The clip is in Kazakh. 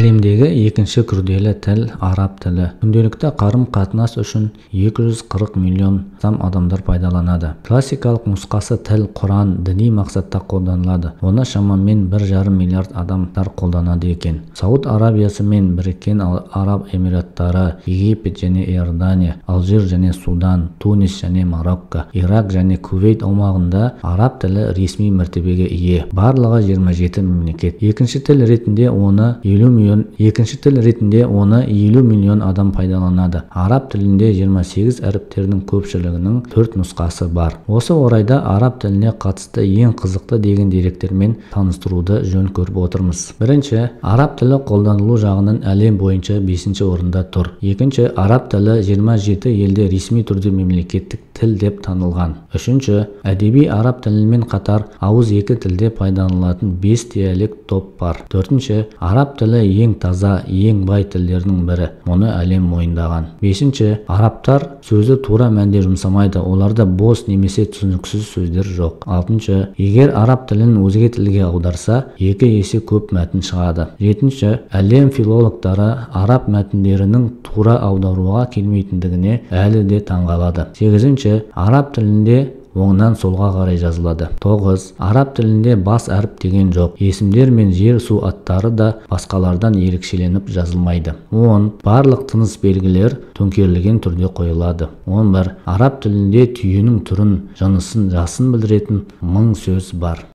Әлемдегі екінші күрделі тіл араб тілі. Күнделікті қарым-қатынас үшін 240 миллион адамдар пайдаланады. Классикалық нұсқасы тіл Құран діни мақсатта қолданылады. Оны шамамен 1,5 миллиард адамдар қолданады екен. Сауд Арабиясы мен Біріккен Араб Эмираттары, Египет және Иордания, Алжир және Судан, Тунис және Марокко, Ирак және Кувейт аумағында араб тілі ресми мәртебеге ие. Барлығы 27 мемлекет. Екінші тіл ретінде оны 50 миллион адам пайдаланады. Араб тілінде 28 әріптердің көпшілігінің 4 нұсқасы бар. Осы орайда араб тіліне қатысты ең қызықты деген деректермен таныстыруды жөн көріп отырмыз. Бірінші, араб тілі қолданылу жағынан әлем бойынша 5-ші орында тұр. Екінші, араб тілі 27 елде ресми түрде мемлекеттік тіл деп танылған. Үшінші, әдеби араб тілімен қатар ауыз екі тілде пайдаланылатын 5 диалект топ бар. Төртінші, араб тілі ең таза, ең бай тілдердің бірі. Мұны әлем мойындаған. Бесінші, арабтар сөзі тура мәнде жұмсамайды. Оларда бос немесе түсініксіз сөздер жоқ. Алтыншы, егер араб тілін өзге тілге аударса, 2 есе көп мәтін шығады. Жетінші, әлем филологтары араб мәтіндерінің тура аударуға келмейтіндігіне әлі де таңғалады. Сегізінші, араб тілінде оңнан солға қарай жазылады. 9. Араб тілінде бас әріп деген жоқ. Есімдер мен жер су аттары да басқалардан ерекшеленіп жазылмайды. 10. Барлық тыныс белгілер төңкерілген түрде қойылады. 11. Араб тілінде түйенің түрін, жынысын, жасын білдіретін 1000 сөз бар.